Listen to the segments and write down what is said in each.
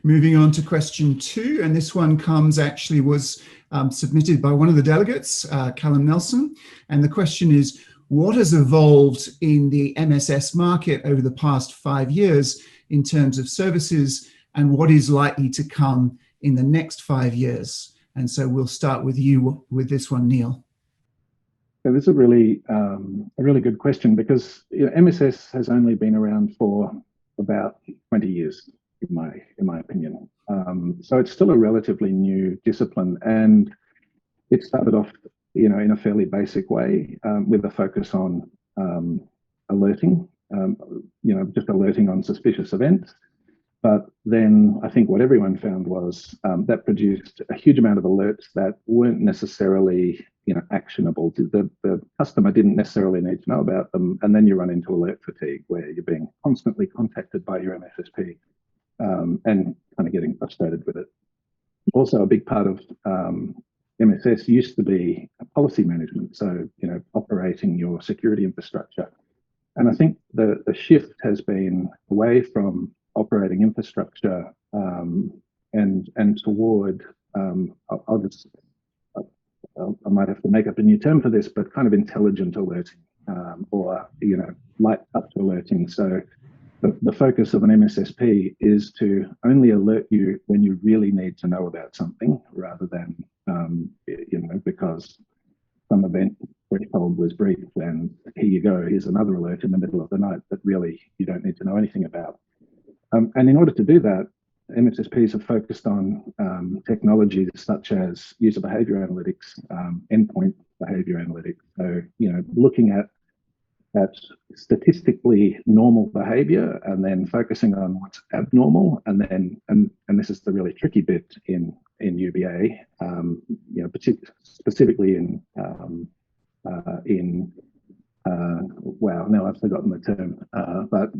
Moving on to question 2, and this one was submitted by one of the delegates, Callum Nelson. And the question is, what has evolved in the MSS market over the past 5 years in terms of services, and what is likely to come in the next 5 years? And so we'll start with you with this one, Neil. So this is a really good question, because MSS has only been around for about 20 years, in my opinion. So it's still a relatively new discipline, and it started off, in a fairly basic way, with a focus on alerting, just alerting on suspicious events. But then I think what everyone found was that produced a huge amount of alerts that weren't necessarily, actionable. The customer didn't necessarily need to know about them, and then you run into alert fatigue, where you're being constantly contacted by your Mssp and kind of getting frustrated with it. Also, a big part of MSS used to be policy management, so operating your security infrastructure. And I think the shift has been away from operating infrastructure and toward I might have to make up a new term for this, but kind of intelligent alerting, or light touch alerting. So the focus of an MSSP is to only alert you when you really need to know about something, rather than because some event threshold was breached and here you go, here's another alert in the middle of the night that really you don't need to know anything about. And in order to do that, MSSPs have focused on technologies such as user behavior analytics, endpoint behavior analytics. So, looking at statistically normal behavior and then focusing on what's abnormal, and this is the really tricky bit in UBA, specifically in wow, now I've forgotten the term, but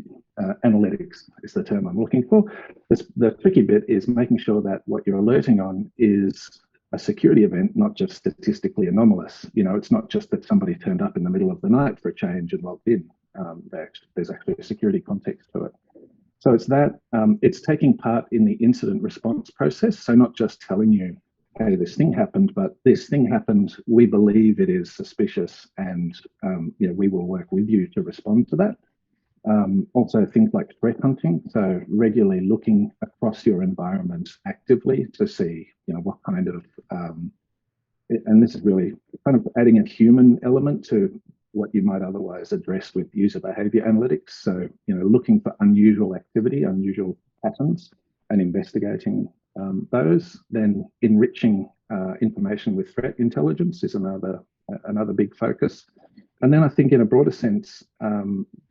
analytics is the term I'm looking for. The tricky bit is making sure that what you're alerting on is a security event, not just statistically anomalous. It's not just that somebody turned up in the middle of the night for a change and logged in. There's actually a security context to it. So it's that, it's taking part in the incident response process. So not just telling you, hey, this thing happened, but this thing happened, we believe it is suspicious, and we will work with you to respond to that. Also things like threat hunting, so regularly looking across your environment actively to see what kind of, and this is really kind of adding a human element to what you might otherwise address with user behavior analytics. So looking for unusual activity, unusual patterns, and investigating those. Then enriching information with threat intelligence is another big focus. And then I think in a broader sense,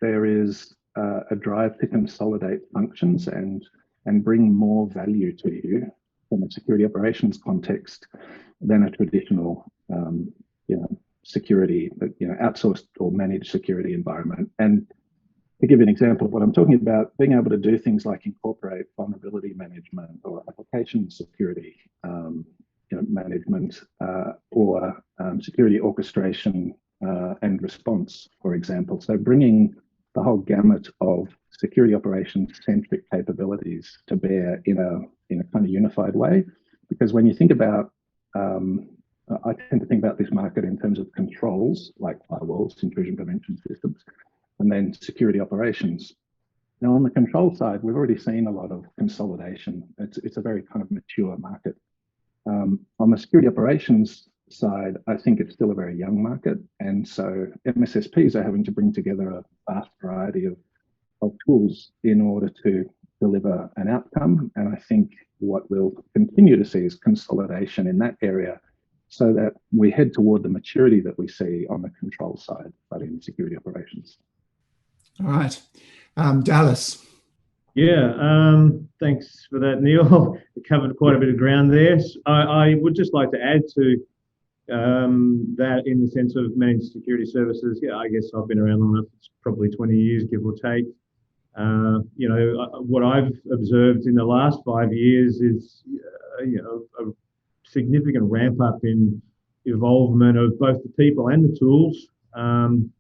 there is a drive to consolidate functions and bring more value to you from a security operations context than a traditional security, outsourced or managed security environment. And to give you an example of what I'm talking about, being able to do things like incorporate vulnerability management or application security management, or security orchestration and response, for example. So bringing the whole gamut of security operations centric capabilities to bear in a kind of unified way. Because when you think about, I tend to think about this market in terms of controls like firewalls, intrusion prevention systems, and then security operations. Now on the control side, we've already seen a lot of consolidation. It's a very kind of mature market. On the security operations side, I think it's still a very young market. And so MSSPs are having to bring together a vast variety of tools in order to deliver an outcome. And I think what we'll continue to see is consolidation in that area, so that we head toward the maturity that we see on the control side, but in security operations. All right. Dallas. Yeah, thanks for that, Neil. We covered quite a bit of ground there. I would just like to add to that in the sense of managed security services. Yeah, I guess I've been around long enough, it's probably 20 years, give or take. What I've observed in the last 5 years is, a significant ramp up in involvement of both the people and the tools, and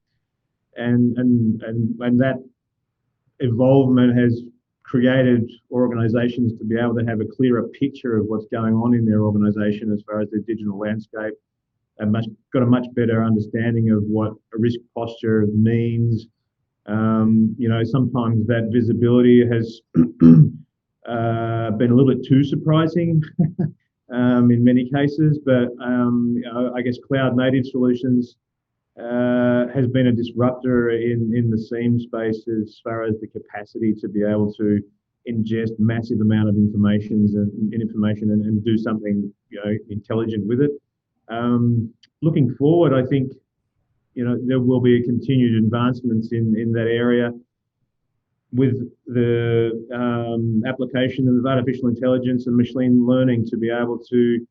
that involvement has created organisations to be able to have a clearer picture of what's going on in their organisation as far as their digital landscape, and got a much better understanding of what a risk posture means. Sometimes that visibility has been a little bit too surprising in many cases, but I guess cloud native solutions has been a disruptor in the SIEM space as far as the capacity to be able to ingest massive amount of information and do something intelligent with it. Looking forward, I think there will be continued advancements in that area with the application of artificial intelligence and machine learning to be able to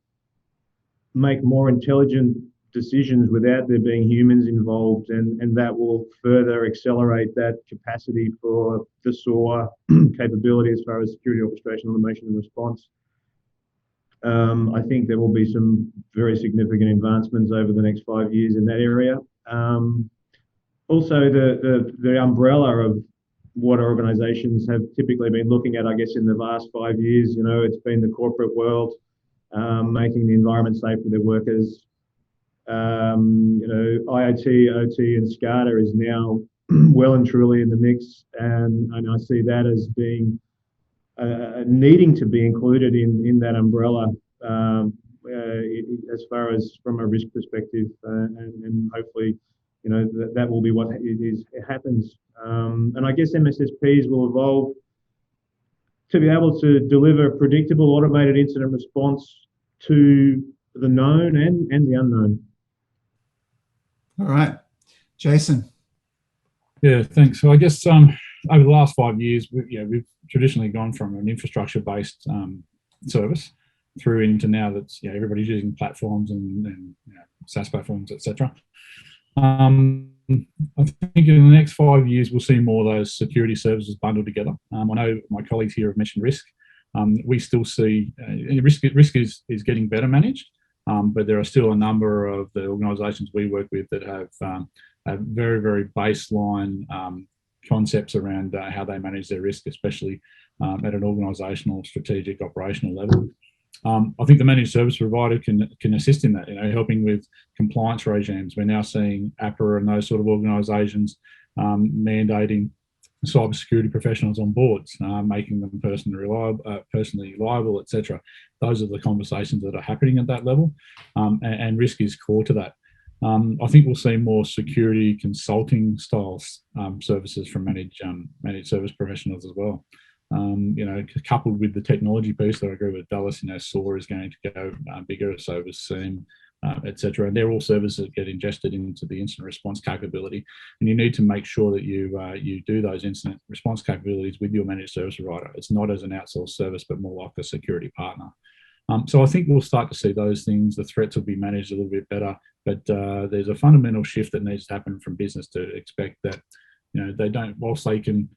make more intelligent decisions without there being humans involved, and that will further accelerate that capacity for the SOAR capability as far as security orchestration, automation and response. I think there will be some very significant advancements over the next 5 years in that area. Also, the umbrella of what organisations have typically been looking at, I guess, in the last 5 years, it's been the corporate world, making the environment safe for their workers. IoT, OT, and SCADA is now well and truly in the mix, and I see that as being needing to be included in that umbrella as far as from a risk perspective, and hopefully, that will be what it happens. And I guess MSSPs will evolve to be able to deliver predictable automated incident response to the known and the unknown. All right, Jason. Yeah, thanks. So I guess over the last 5 years, we've traditionally gone from an infrastructure-based service through into now that's everybody's using platforms and SaaS platforms, etc. I think in the next 5 years we'll see more of those security services bundled together. I know my colleagues here have mentioned risk. We still see risk is getting better managed, but there are still a number of the organisations we work with that have very, very baseline concepts around how they manage their risk, especially at an organisational, strategic, operational level. I think the managed service provider can assist in that, helping with compliance regimes. We're now seeing APRA and those sort of organisations mandating cybersecurity professionals on boards, making them personally liable, etc. Those are the conversations that are happening at that level, and risk is core to that. I think we'll see more security consulting styles services from managed service professionals as well. Coupled with the technology piece, that I agree with Dallas, SOAR is going to go bigger, so is SIEM, etc. And they're all services that get ingested into the incident response capability. And you need to make sure that you do those incident response capabilities with your managed service provider. It's not as an outsourced service, but more like a security partner. So I think we'll start to see those things. The threats will be managed a little bit better, but there's a fundamental shift that needs to happen from business to expect that they don't, whilst they can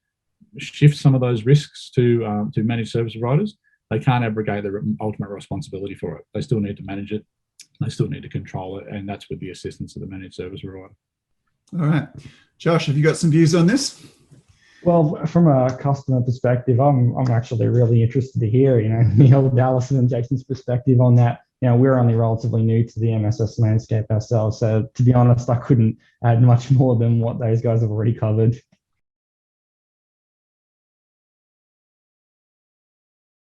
shift some of those risks to managed service providers, they can't abrogate the ultimate responsibility for it. They still need to manage it. They still need to control it, and that's with the assistance of the managed service provider. All right, Josh, have you got some views on this? Well, from a customer perspective, I'm actually really interested to hear, Neil, Dallas, and Jason's perspective on that. We're only relatively new to the MSS landscape ourselves, so to be honest, I couldn't add much more than what those guys have already covered.